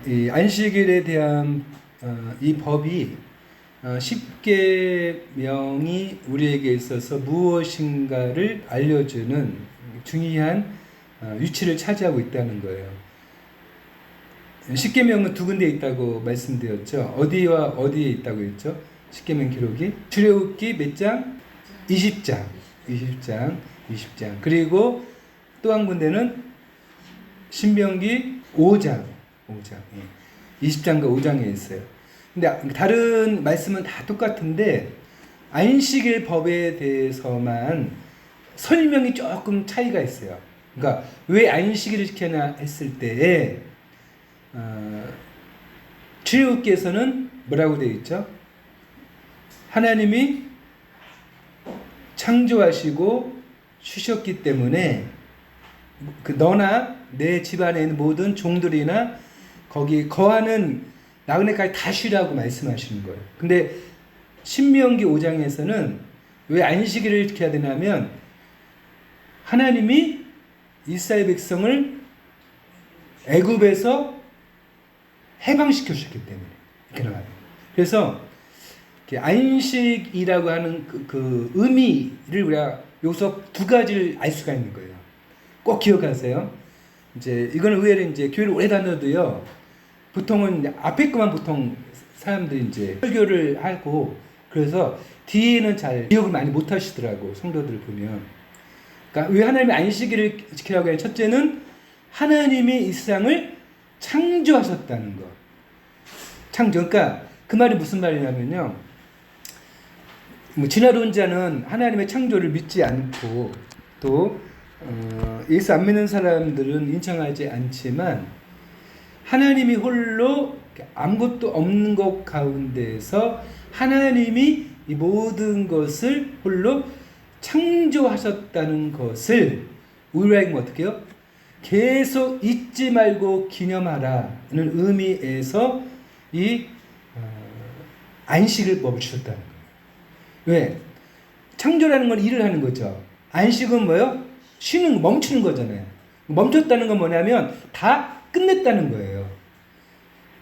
이 안식일에 대한 이 법이 10계명이 우리에게 있어서 무엇인가를 알려주는 중요한 위치를 차지하고 있다는 거예요. 10계명은 두 군데 있다고 말씀드렸죠. 어디와 어디에 있다고 했죠? 10계명 기록이 출애굽기 몇 장? 20장. 그리고 또 한 군데는 신명기 5장. 20장과 5장에 있어요. 근데 다른 말씀은 다 똑같은데 안식일 법에 대해서만 설명이 조금 차이가 있어요. 그러니까 왜 안식일을 지켜야 했을 때에 출애굽기에서는 뭐라고 되어 있죠? 하나님이 창조하시고 쉬셨기 때문에 너나 내 집안에 있는 모든 종들이나 거기 거하는 나그네까지 다 쉬라고 말씀하시는 거예요. 근데 신명기 5장에서는 왜 안식일을 지켜야 되냐면 하나님이 이스라엘 백성을 애굽에서 해방시켜 주셨기 때문에 이렇게 나와요. 그래서 안식이라고 하는 그 의미를 우리가 여기서 두 가지를 알 수가 있는 거예요. 꼭 기억하세요. 이제 이거는 의외로 이제 교회를 오래 다녀도요. 보통은 앞에 것만 보통 사람들이 이제 설교를 하고 그래서 뒤에는 잘 기억을 많이 못 하시더라고 성도들 보면. 그러니까 왜 하나님이 안식일을 지키라고 해요? 첫째는 하나님이 이 세상을 창조하셨다는 거. 창조. 그러니까 그 말이 무슨 말이냐면요. 진화론자는 하나님의 창조를 믿지 않고 또 예수 안 믿는 사람들은 인정하지 않지만 하나님이 홀로 아무것도 없는 것 가운데서 하나님이 이 모든 것을 홀로 창조하셨다는 것을 우리에게 어떻게 해요? 계속 잊지 말고 기념하라는 의미에서 이 안식을 법을 주셨다는 거예요. 왜? 창조라는 건 일을 하는 거죠. 안식은 뭐예요? 쉬는, 멈추는 거잖아요. 멈췄다는 건 뭐냐면 다 끝냈다는 거예요.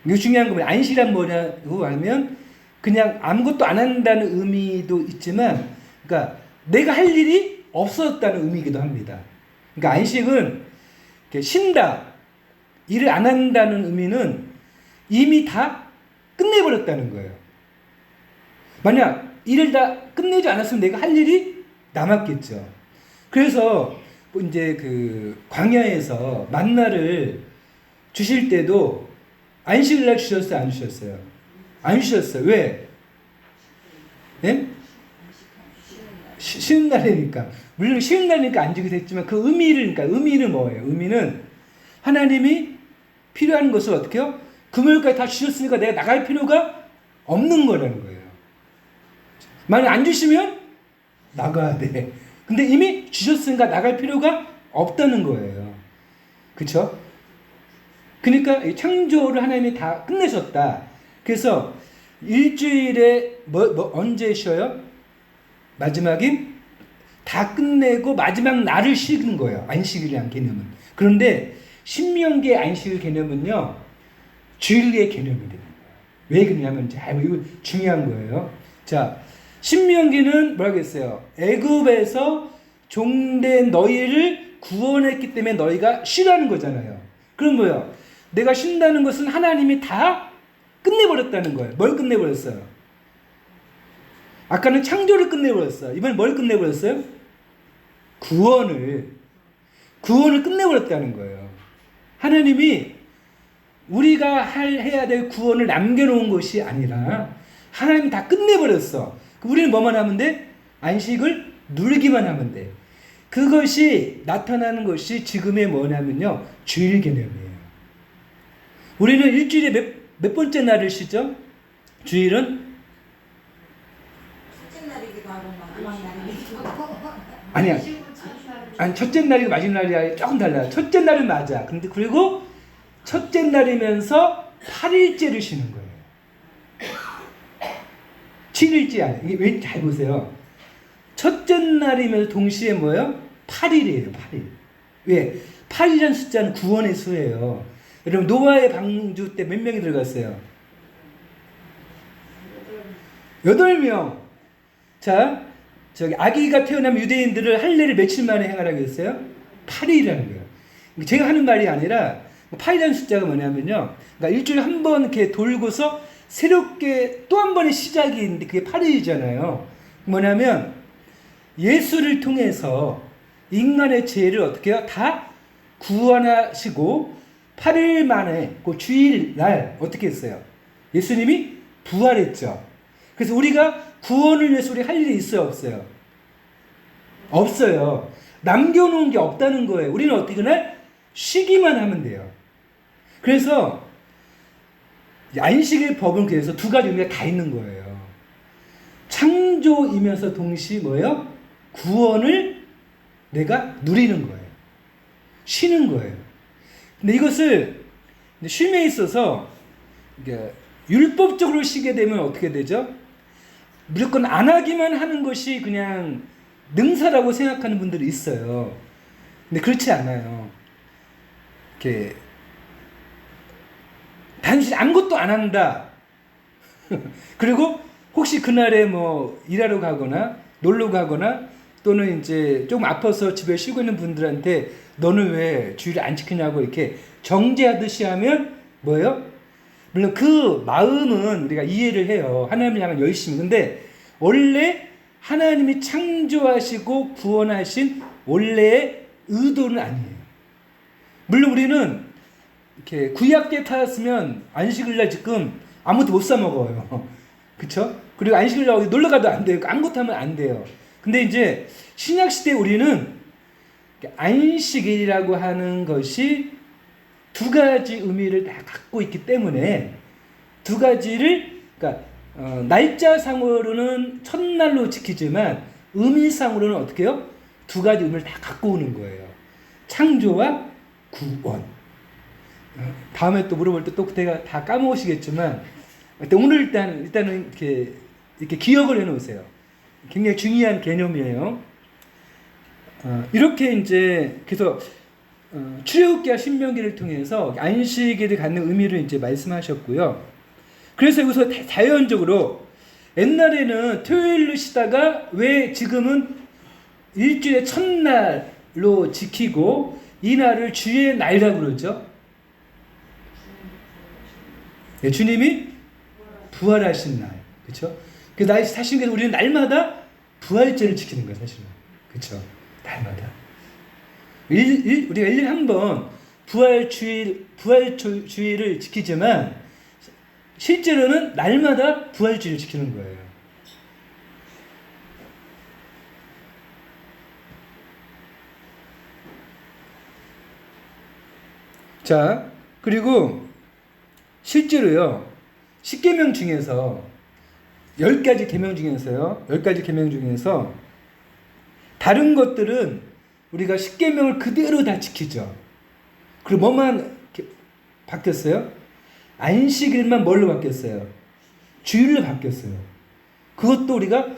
이게 중요한 겁니다. 안식이란 뭐냐고 하면 그냥 아무것도 안 한다는 의미도 있지만, 그러니까 내가 할 일이 없었다는 의미이기도 합니다. 그러니까 안식은 쉰다, 일을 안 한다는 의미는 이미 다 끝내버렸다는 거예요. 만약 일을 다 끝내지 않았으면 내가 할 일이 남았겠죠. 그래서 이제 그 광야에서 만나를 주실 때도 안식일 날 주셨어요, 안 주셨어요? 안 주셨어요. 왜? 네? 쉬는 날이니까. 물론 쉬는 날이니까 안 주기도 했지만 그 의미를, 그러니까 의미는 뭐예요? 의미는 하나님이 필요한 것을 어떻게 해요? 금요일까지 다 주셨으니까 내가 나갈 필요가 없는 거라는 거예요. 만약 안 주시면 나가야 돼. 근데 이미 주셨으니까 나갈 필요가 없다는 거예요. 그쵸? 그러니까 창조를 하나님이 다 끝내셨다. 그래서 일주일에 언제 쉬어요? 마지막인 다 끝내고 마지막 날을 쉬는 거예요. 안식일이라는 개념은. 그런데 신명기의 안식일 개념은요. 주일의 개념이 되는 거예요. 왜 그러냐면 이거 중요한 거예요. 자, 신명기는 뭐라고 했어요? 애굽에서 종된 너희를 구원했기 때문에 너희가 쉬라는 거잖아요. 그럼 뭐예요? 내가 쉰다는 것은 하나님이 다 끝내버렸다는 거예요. 뭘 끝내버렸어요? 아까는 창조를 끝내버렸어요. 이번엔 뭘 끝내버렸어요? 구원을 끝내버렸다는 거예요. 하나님이 우리가 해야 될 구원을 남겨놓은 것이 아니라 하나님이 다 끝내버렸어. 우리는 뭐만 하면 돼? 안식을 누리기만 하면 돼. 그것이 나타나는 것이 지금의 뭐냐면요. 주일 개념이에요. 우리는 일주일에 몇 번째 날을 쉬죠? 주일은? 첫째 날이기도 하고 마지막 날이기도 하고. 아니야. 아니, 첫째 날이고 마지막 날이 조금 달라요. 첫째 날은 맞아. 근데 그리고 첫째 날이면서 8일째를 쉬는 거예요. 7일째 아니에요. 이게 왜 잘 보세요. 첫째 날이면서 동시에 뭐예요? 8일이에요. 8일. 왜? 8이라는 숫자는 구원의 수예요. 여러분 노아의 방주 때 몇 명이 들어갔어요? 8명. 자, 저기 아기가 태어나면 유대인들을 할례를 며칠 만에 행하라고 했어요? 8일이라는 거예요. 제가 하는 말이 아니라 8이라는 숫자가 뭐냐면요. 그러니까 일주일에 한 번 이렇게 돌고서 새롭게 또 한 번의 시작이 있는데 그게 8일이잖아요. 뭐냐면 예수를 통해서 인간의 죄를 어떻게 해요? 다 구원하시고 8일 만에 그 주일날 어떻게 했어요? 예수님이 부활했죠. 그래서 우리가 구원을 위해서 우리 할 일이 있어요? 없어요? 없어요. 남겨놓은 게 없다는 거예요. 우리는 어떻게 그날 쉬기만 하면 돼요. 그래서 안식일 법은 그래서 두 가지 의미가 다 있는 거예요. 창조이면서 동시에 뭐예요? 구원을 내가 누리는 거예요. 쉬는 거예요. 근데 이것을 쉼에 있어서 율법적으로 쉬게 되면 어떻게 되죠? 무조건 안 하기만 하는 것이 그냥 능사라고 생각하는 분들이 있어요. 근데 그렇지 않아요. 이렇게 단순히 아무것도 안 한다. 그리고 혹시 그날에 뭐 일하러 가거나 놀러 가거나 또는 이제 조금 아파서 집에 쉬고 있는 분들한테 너는 왜 주일을 안 지키냐고 이렇게 정죄하듯이 하면 뭐예요? 물론 그 마음은 우리가 이해를 해요. 하나님을 향한 열심히. 근데 원래 하나님이 창조하시고 구원하신 원래의 의도는 아니에요. 물론 우리는 이렇게 구약계 타였으면 안식일날 지금 아무것도 못 사 먹어요. 그쵸? 그리고 안식일날 어디 놀러 가도 안 돼요. 아무것도 하면 안 돼요. 근데 이제 신약시대 우리는 안식일이라고 하는 것이 두 가지 의미를 다 갖고 있기 때문에 두 가지를 그러니까 날짜상으로는 첫날로 지키지만 의미상으로는 어떻게 해요? 두 가지 의미를 다 갖고 오는 거예요. 창조와 구원. 다음에 또 물어볼 때 또 그때가 다 까먹으시겠지만 오늘 일단은 이렇게 기억을 해놓으세요. 굉장히 중요한 개념이에요. 이렇게 이제 그래서 출애굽기와 신명기를 통해서 안식일을 갖는 의미를 이제 말씀하셨고요. 그래서 여기서 자연적으로 옛날에는 토요일로 쉬다가 왜 지금은 일주일의 첫날로 지키고 이 날을 주의 날이라고 그러죠? 네, 주님이 부활하신 날, 그렇죠? 그 날 사실은 우리는 날마다 부활절을 지키는 거예요, 사실은, 그렇죠? 날마다 우리가 1년에 한 번 부활주의를 지키지만 실제로는 날마다 부활주의를 지키는 거예요. 자, 그리고 실제로요, 10계명 중에서 10가지 계명 중에서요, 10가지 계명 중에서 다른 것들은 우리가 10계명을 그대로 다 지키죠. 그리고 뭐만 바뀌었어요? 안식일만 뭘로 바뀌었어요? 주일로 바뀌었어요. 그것도 우리가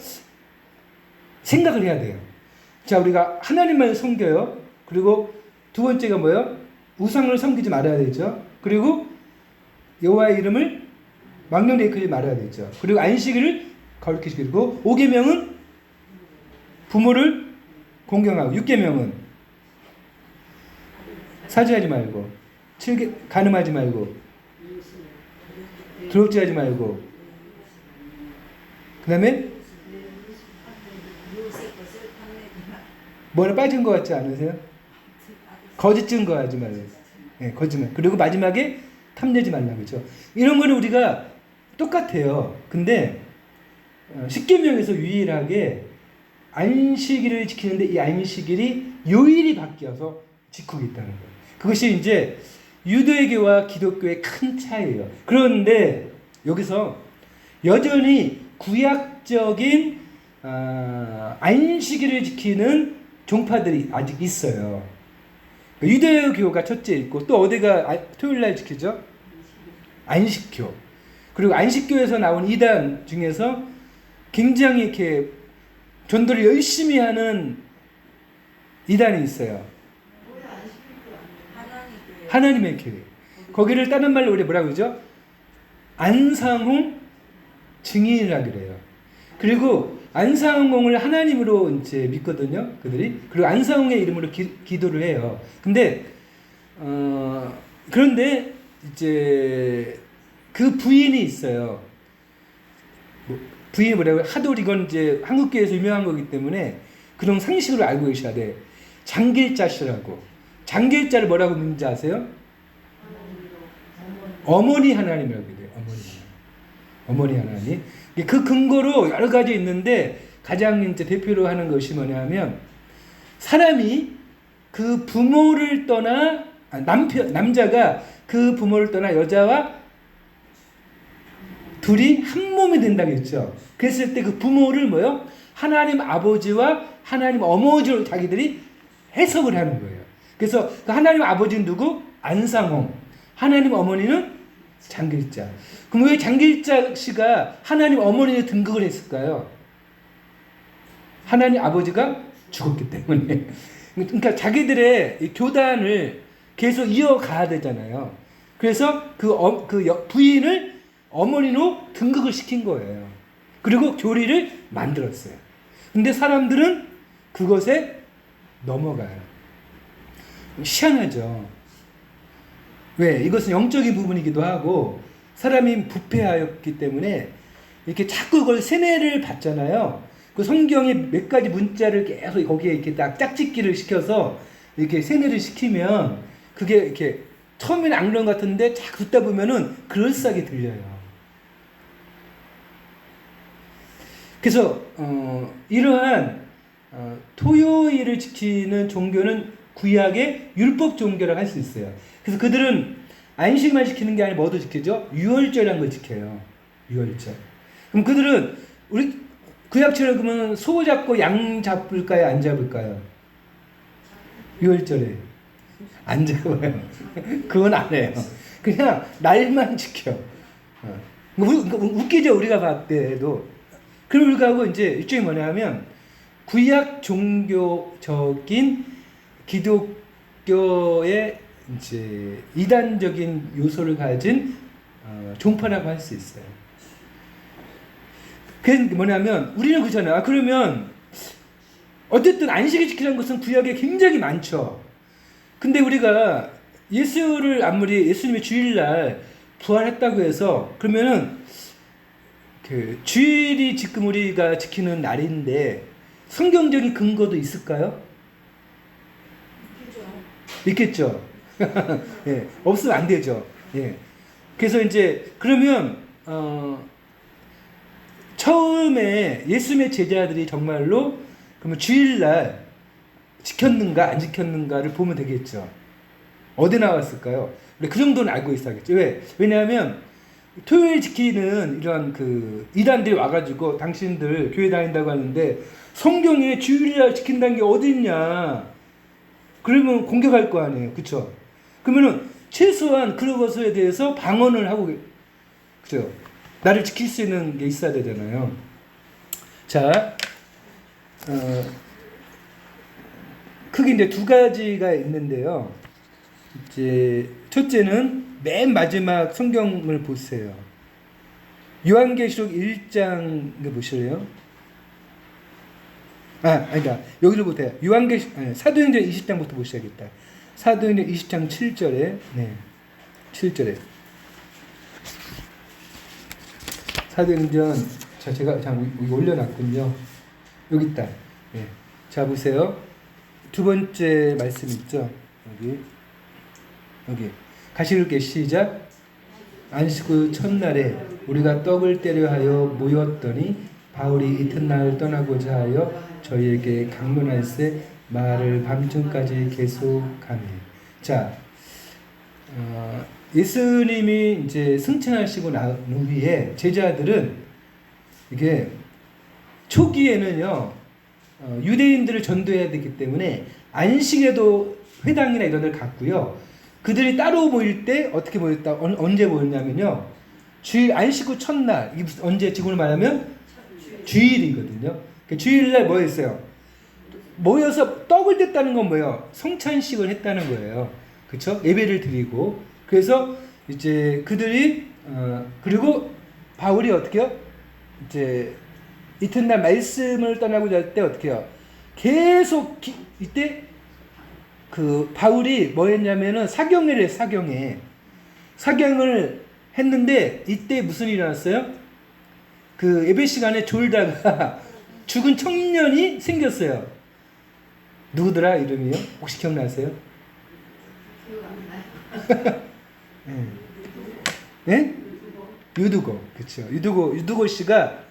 생각을 해야 돼요. 자, 우리가 하나님만 섬겨요. 그리고 두 번째가 뭐예요? 우상을 섬기지 말아야 되죠. 그리고 여호와의 이름을 망령되이 일컫지 말아야 되죠. 그리고 안식일을 거룩히 지키고 5계명은 부모를 공경하고 6계명은 사죄하지 말고 7계 간음하지 말고 도둑질하지 말고 그 다음에 뭐나 빠진 것 같지 않으세요? 거짓 증거하지 말고 네, 거짓말. 그리고 마지막에 탐내지 말라 그죠? 이런 거는 우리가 똑같아요. 근데 10계명에서 유일하게 안식일을 지키는데 이 안식일이 요일이 바뀌어서 지키고 있다는 거예요. 그것이 이제 유대교와 기독교의 큰 차이예요. 그런데 여기서 여전히 구약적인 안식일을 지키는 종파들이 아직 있어요. 유대교가 첫째 있고 또 어디가 토요일날 지키죠? 안식교. 그리고 안식교에서 나온 이단 중에서 굉장히 이렇게 전도를 열심히 하는 이단이 있어요. 하나님의 교회. 거기를 다른 말로 우리 뭐라고 그러죠? 안상홍 증인이라 그래요. 그리고 안상홍을 하나님으로 이제 믿거든요, 그들이. 그리고 안상홍의 이름으로 기도를 해요. 근데 그런데 이제 그 부인이 있어요. 부인이 뭐라고? 하도 이건 이제 한국교회에서 유명한 거기 때문에 그런 상식으로 알고 계셔야 돼. 장길자씨라고. 장길자를 뭐라고 믿는지 아세요? 어머니 하나님이라고 믿어요. 어머니 하나님. 그 근거로 여러 가지 있는데 가장 이제 대표로 하는 것이 뭐냐면 사람이 그 부모를 떠나 남자가 그 부모를 떠나 여자와 둘이 한 몸이 된다고 했죠. 그랬을 때 그 부모를 뭐요? 하나님 아버지와 하나님 어머니로 자기들이 해석을 하는 거예요. 그래서 그 하나님 아버지는 누구? 안상홍. 하나님 어머니는 장길자. 그럼 왜 장길자 씨가 하나님 어머니에 등극을 했을까요? 하나님 아버지가 죽었기 때문에. 그러니까 자기들의 이 교단을 계속 이어가야 되잖아요. 그래서 그 부인을 어머니로 등극을 시킨 거예요. 그리고 교리를 만들었어요. 근데 사람들은 그것에 넘어가요. 희한하죠. 왜? 이것은 영적인 부분이기도 하고 사람이 부패하였기 때문에 이렇게 자꾸 그걸 세뇌를 받잖아요. 그 성경에 몇 가지 문자를 계속 거기에 이렇게 딱 짝짓기를 시켜서 이렇게 세뇌를 시키면 그게 이렇게 처음에는 안 그런 것 같은데 자꾸 듣다 보면은 그럴싸하게 들려요. 그래서 이러한 토요일을 지키는 종교는 구약의 율법 종교라고 할 수 있어요. 그래서 그들은 안식만 지키는 게 아니라 뭐도 지키죠? 유월절이라는 걸 지켜요. 유월절. 그럼 그들은 우리 구약처럼 그러면 소 잡고 양 잡을까요? 안 잡을까요? 유월절에 안 잡아요. 그건 안 해요. 그냥 날만 지켜. 웃기죠, 우리가 봤을 때도. 그럼 우리가 이제 일종의 뭐냐면 구약 종교적인 기독교의 이제 이단적인 요소를 가진 종파라고 할 수 있어요. 그게 뭐냐면 우리는 그렇잖아요. 그러면 어쨌든 안식일 지키라는 것은 구약에 굉장히 많죠. 근데 우리가 예수를 아무리 예수님이 주일날 부활했다고 해서 그러면은 그 주일이 지금 우리가 지키는 날인데 성경적인 근거도 있을까요? 있겠죠. 예, 없으면 안 되죠. 예. 그래서 이제 그러면 처음에 예수님의 제자들이 정말로 그러면 주일날 지켰는가 안 지켰는가를 보면 되겠죠. 어디 나왔을까요? 우리 그 정도는 알고 있어야겠죠. 왜? 왜냐하면 토요일 지키는 이런 그 이단들이 와가지고 당신들 교회 다닌다고 하는데 성경에 주일날 지킨다는 게 어디 있냐? 그러면 공격할 거 아니에요, 그렇죠? 그러면은 최소한 그런 것에 대해서 방언을 하고, 그죠? 나를 지킬 수 있는 게 있어야 되잖아요. 자, 크게 이제 두 가지가 있는데요. 이제 첫째는 맨 마지막 성경을 보세요. 요한계시록 1장 보실래요? 아니다. 여기를 보세요. 사도행전 20장부터 보셔야겠다. 사도행전 20장 7절에, 네, 7절에. 사도행전, 제가 여기 올려놨군요. 여기 있다. 네. 자, 보세요. 두 번째 말씀 있죠? 여기. 같이 읽을게요. 시작. 안식 후 첫날에 우리가 떡을 떼려 하여 모였더니 바울이 이튿날 떠나고자 하여 저희에게 강론할세 말을 밤중까지 계속하니. 자, 예수님이 이제 승천하시고 난 후에 제자들은 이게 초기에는요 유대인들을 전도해야 되기 때문에 안식에도 회당이나 이런 데를 갔고요. 그들이 따로 모일 때 어떻게 모였다? 언제 모였냐면요. 주일 안식 후 첫날. 이게 언제 지금으로 말하면 주일이거든요. 주일날 뭐 했어요? 모여서 떡을 뗐다는 건 뭐예요? 성찬식을 했다는 거예요. 그렇죠? 예배를 드리고. 그래서 이제 그들이 그리고 바울이 어떻게요? 이제 이튿날 말씀을 떠나고자 할 때 어떻게요? 계속 이때 그 바울이 뭐 했냐면은 사경을 해, 사경을 했는데 이때 무슨 일이 일어났어요? 그 예배 시간에 졸다가 죽은 청년이 생겼어요. 누구더라 이름이요? 혹시 기억나세요? 네. 네? 유두고, 그렇죠. 유두고 씨가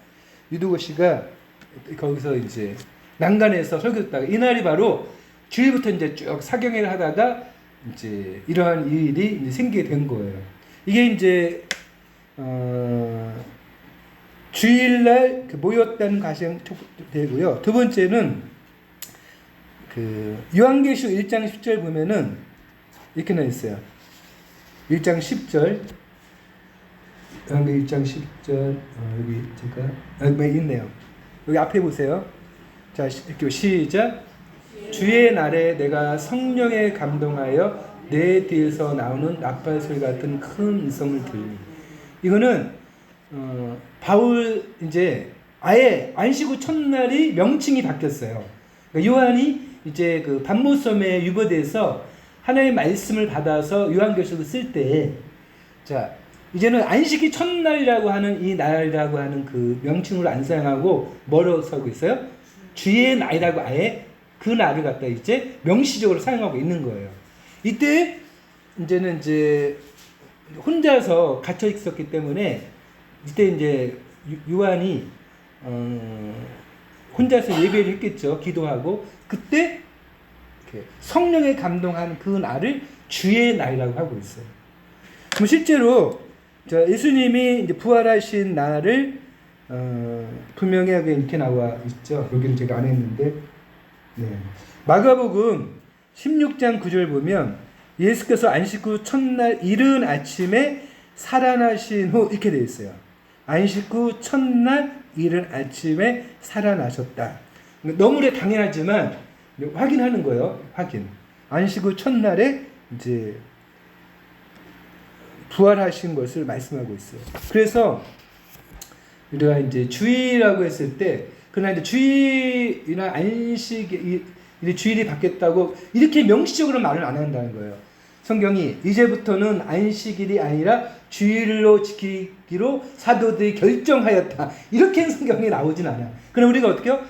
거기서 이제 난간에서 설교했다가 이날이 바로 주일부터 이제 쭉 사경회를 하다가 이제 이러한 일이 이제 생기게 된 거예요. 이게 이제 주일날 모였다는 가정 되고요. 두 번째는 그 요한계시록 1장 10절 보면은 이렇게 나와 있어요. 1장 10절. 요한계시록 1장 10절. 여기 제가 여기 있네요. 여기 앞에 보세요. 자, 이렇게 시작. 주의 날에 내가 성령에 감동하여 내 뒤에서 나오는 나팔 소리 같은 큰 음성을 들으니. 이거는 바울 이제 아예 안식 후 첫날이 명칭이 바뀌었어요. 그러니까 요한이 이제 그 반모섬에 유보돼서 하나님의 말씀을 받아서 요한계시록을 쓸 때, 자 이제는 안식이 첫날이라고 하는 이 날이라고 하는 그 명칭으로 안 사용하고 뭐로 쓰고 있어요? 주의 날이라고 아예 그 날을 갖다 이제 명시적으로 사용하고 있는 거예요. 이때 이제는 이제 혼자서 갇혀 있었기 때문에 이때 이제 요한이 혼자서 예배를 했겠죠. 기도하고 그때 이렇게 성령에 감동한 그 날을 주의 날이라고 하고 있어요. 그럼 실제로 예수님이 이제 부활하신 날을 분명히 이렇게 나와 있죠. 여기는 제가 안 했는데, 네. 마가복음 16장 9절 보면 예수께서 안식 후 첫날 이른 아침에 살아나신 후 이렇게 되어 있어요. 안식 후 첫날 이른 아침에 살아나셨다. 너무나 당연하지만 확인하는 거예요. 확인. 안식 후 첫날에 이제 부활하신 것을 말씀하고 있어요. 그래서 우리가 이제 주일이라고 했을 때, 그러나 이제 주일이나 안식이 주일이 바뀌었다고 이렇게 명시적으로 말을 안 한다는 거예요. 성경이 이제부터는 안식일이 아니라 주일로 지키기로 사도들이 결정하였다. 이렇게 성경이 나오진 않아. 그럼 우리가 어떻게요?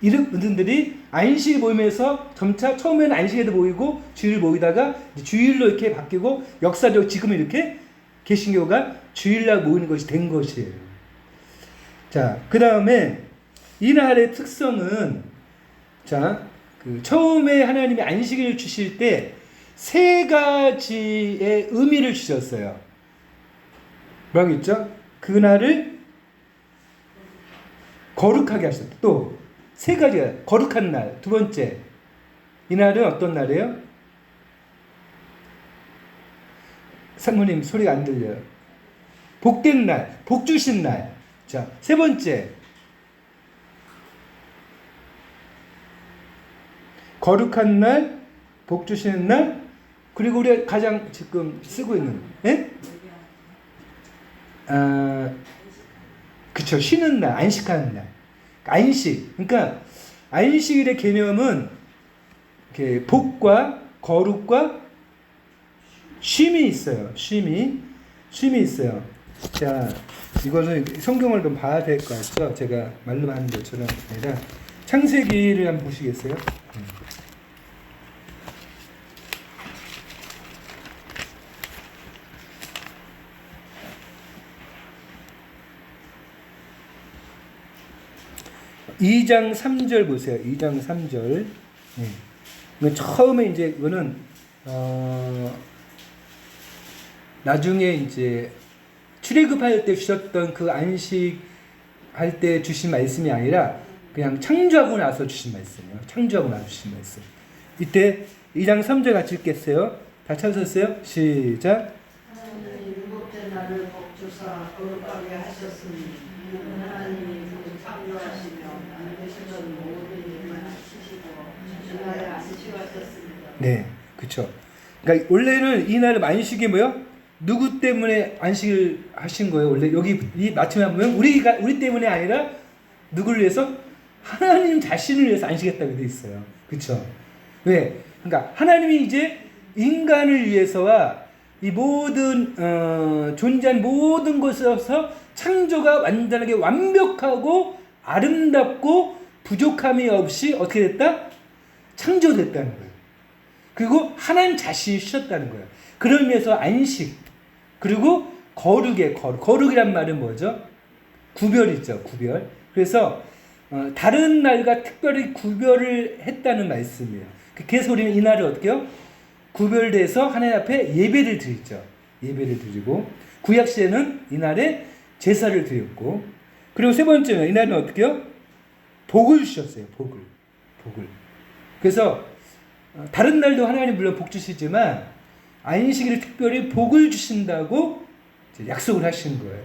이런 분들이 안식일 모임에서 점차 처음에는 안식일도 모이고 주일 모이다가 주일로 이렇게 바뀌고 역사적으로 지금 이렇게 개신교가 주일날 모이는 것이 된 것이에요. 자, 그 다음에 이날의 특성은 그 처음에 하나님이 안식일을 주실 때 세 가지의 의미를 주셨어요. 뭐라고 했죠? 그날을 거룩하게 하셨다. 또 세 가지가 거룩한 날. 두 번째, 이날은 어떤 날이에요? 사모님 소리가 안 들려요. 복된 날, 복 주신 날. 자, 세 번째, 거룩한 날, 복 주시는 날, 그리고 우리가 가장 지금 쓰고 있는, 예? 그쵸, 쉬는 날, 안식하는 날. 안식. 그러니까 안식일의 개념은 이렇게 복과 거룩과 쉼이 있어요. 쉼이 있어요. 자, 이거는 성경을 좀 봐야 될 것 같죠? 제가 말로만 하는 것처럼 아니라 창세기를 한번 보시겠어요? 이 2장 3절 보세요. 2장 3절. 처음에 이제 이거는 나중에 이제 출애굽할 때 주셨던 그 안식할 때 주신 말씀이 아니라 그냥 창조하고 나서 주신 말씀이에요. 창조하고 나서 주신 말씀. 이때 2장 3절 같이 읽겠어요. 다 찾으셨어요? 시작. 하나님이 일곱째 날을 복주사 거룩하게 하셨으니 하나님이 창조하시며 만드시던 모든 일만 치시고 주날에 안식하셨습니다. 네, 그렇죠. 그러니까 원래는 이날은 안식이 뭐요? 누구 때문에 안식을 하신 거예요? 원래 여기 이 마침에 보면 우리 때문에 아니라 누구를 위해서? 하나님 자신을 위해서 안식했다고 되어 있어요. 그렇죠? 왜? 그러니까 하나님이 이제 인간을 위해서와 이 모든 존재한 모든 것에서 창조가 완전하게 완벽하고 아름답고 부족함이 없이 어떻게 됐다? 창조됐다는 거예요. 그리고 하나님 자신이 쉬셨다는 거예요. 그런 의미에서 안식, 그리고 거룩이란 말은 뭐죠? 구별이죠. 구별. 그래서 다른 날과 특별히 구별을 했다는 말씀이에요. 그래서 우리는 이날을 어떻게 해요? 구별돼서 하나님 앞에 예배를 드리죠. 예배를 드리고, 구약시대는 이날에 제사를 드렸고, 그리고 세 번째는 이날은 어떻게 해요? 복을 주셨어요. 복을. 그래서 다른 날도 하나님 물론 복 주시지만 안식일에 특별히 복을 주신다고 약속을 하신 거예요.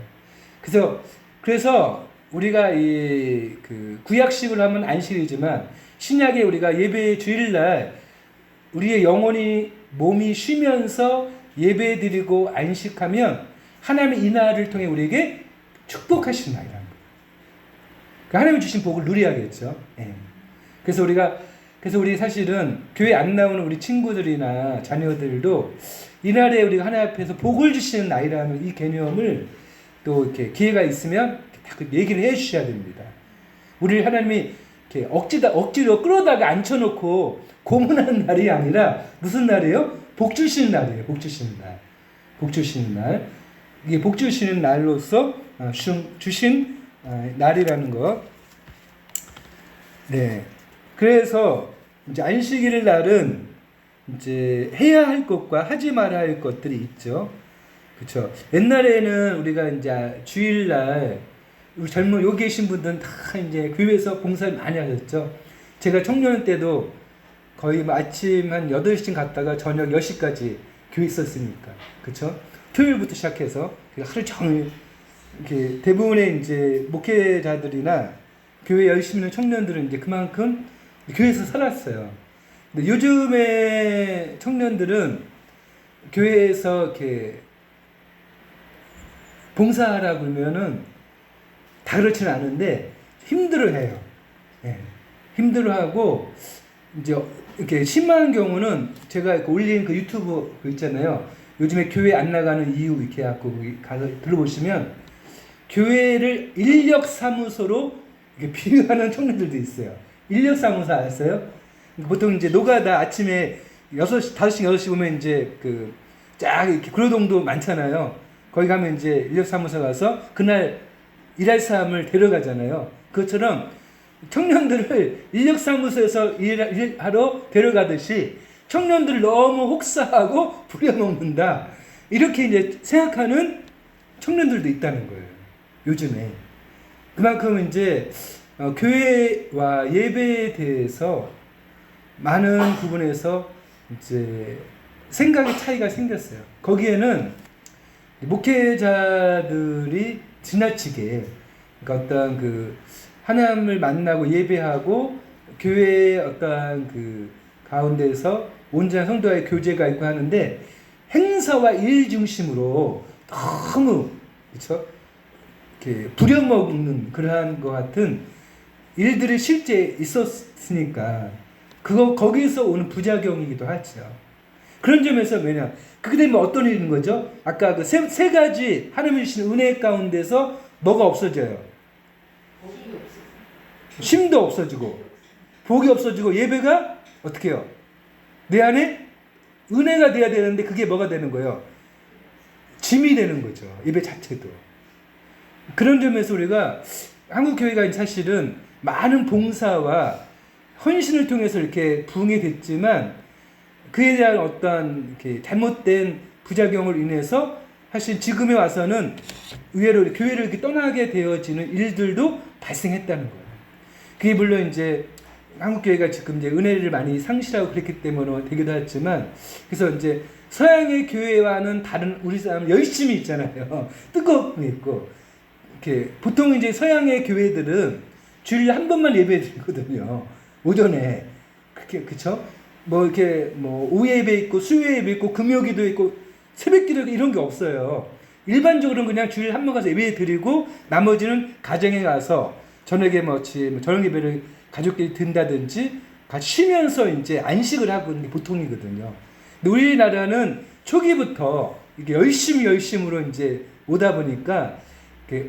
그래서 우리가 그 구약식을 하면 안식이지만 신약에 우리가 예배 주일날 우리의 영혼이 몸이 쉬면서 예배드리고 안식하면 하나님의 이 날을 통해 우리에게 축복하신 날이라는 거예요. 그러니까 하나님이 주신 복을 누려야겠죠. 예. 그래서 우리 사실은 교회 안 나오는 우리 친구들이나 자녀들도 이날에 우리가 하나님 앞에서 복을 주시는 날이라는 이 개념을 또 이렇게 기회가 있으면 다 얘기를 해 주셔야 됩니다. 우리를 하나님이 이렇게 억지로 끌어다가 앉혀놓고 고문하는 날이 아니라 무슨 날이에요? 복 주시는 날이에요. 복 주시는 날. 이게 복 주시는 날로서 주신 날이라는 것. 네. 그래서 이제 안식일 날은 이제 해야 할 것과 하지 말아야 할 것들이 있죠. 그렇죠. 옛날에는 우리가 이제 주일날 우리 젊은 여기 계신 분들은 다 이제 교회에서 봉사를 많이 하셨죠. 제가 청년 때도 거의 아침 한 8시쯤 갔다가 저녁 10시까지 교회 있었으니까. 그렇죠? 토요일부터 시작해서 하루 종일 이렇게 대부분의 이제 목회자들이나 교회 열심히 있는 청년들은 이제 그만큼 교회에서 살았어요. 근데 요즘의 청년들은 교회에서 이렇게 봉사하라고 그러면은 다 그렇지는 않은데 힘들어해요. 예. 힘들어하고 이제 이렇게 심한 경우는 제가 올린 그 유튜브 그 있잖아요. 요즘에 교회 안 나가는 이유 이렇게 해갖고 거기 가서 들어보시면 교회를 인력사무소로 이렇게 비유하는 청년들도 있어요. 인력사무소 아세요? 보통 이제 노가다 아침에 6시, 5시, 6시 보면 이제 그 쫙 이렇게 구로동도 많잖아요. 거기 가면 이제 인력사무소 가서 그날 일할 사람을 데려가잖아요. 그것처럼 청년들을 인력사무소에서 일하러 데려가듯이 청년들을 너무 혹사하고 부려먹는다. 이렇게 이제 생각하는 청년들도 있다는 거예요. 요즘에. 그만큼 이제 교회와 예배에 대해서 많은 부분에서 이제 생각의 차이가 생겼어요. 거기에는 목회자들이 지나치게 그러니까 어떤 그 하나님을 만나고 예배하고 교회의 어떤 그 가운데서 온전한 성도와의 교제가 있고 하는데 행사와 일 중심으로 너무 그렇죠? 이렇게 부려먹는 그러한 것 같은 일들이 실제 있었으니까 거기서 오는 부작용이기도 하죠. 그런 점에서 뭐냐? 그렇게 되면 어떤 일인 거죠? 아까 그 세 가지 하나님이 주신 은혜 가운데서 뭐가 없어져요? 쉼도 없어지고 복이 없어지고 예배가 어떻게 해요? 내 안에 은혜가 돼야 되는데 그게 뭐가 되는 거예요? 짐이 되는 거죠. 예배 자체도. 그런 점에서 우리가 한국 교회가 사실은 많은 봉사와 헌신을 통해서 이렇게 부흥이 됐지만 그에 대한 어떤 이렇게 잘못된 부작용을 인해서 사실 지금에 와서는 의외로 교회를 이렇게 떠나게 되어지는 일들도 발생했다는 거예요. 그게 물론 이제 한국 교회가 지금 이제 은혜를 많이 상실하고 그랬기 때문에 되기도 했지만 그래서 이제 서양의 교회와는 다른 우리 사람 열심히 있잖아요. 뜨거움이 있고 이렇게 보통 이제 서양의 교회들은 주일에 한 번만 예배 드리거든요. 오전에 그렇게 그쵸? 뭐 이렇게 뭐 오예배 있고 수요예배 있고 금요기도 있고 새벽기도 이런 게 없어요. 일반적으로는 그냥 주일 한 번 가서 예배 드리고 나머지는 가정에 가서 저녁에 저녁 예배를 가족끼리 든다든지 같이 쉬면서 이제 안식을 하고 있는 게 보통이거든요. 근데 우리나라는 초기부터 이게 열심으로 이제 오다 보니까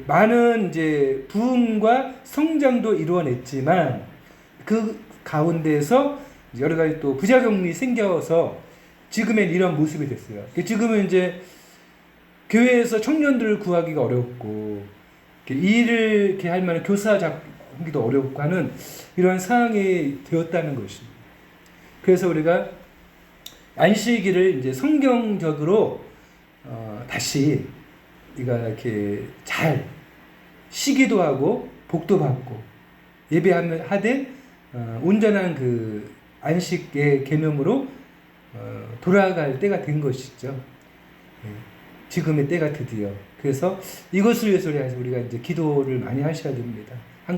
많은 이제 부흥과 성장도 이루어냈지만 그 가운데서 여러 가지 또 부작용이 생겨서 지금은 이런 모습이 됐어요. 지금은 이제 교회에서 청년들을 구하기가 어렵고 일을 이렇게 할 만한 교사 잡기도 어렵고 하는 이런 상황이 되었다는 것입니다. 그래서 우리가 안식일을 이제 성경적으로 다시 우리가 이렇게 잘 쉬기도 하고 복도 받고 예배하되 온전한 그 안식의 개념으로 돌아갈 때가 된 것이죠. 지금의 때가 드디어. 그래서 이것을 위해서 우리가 이제 기도를 많이 하셔야 됩니다.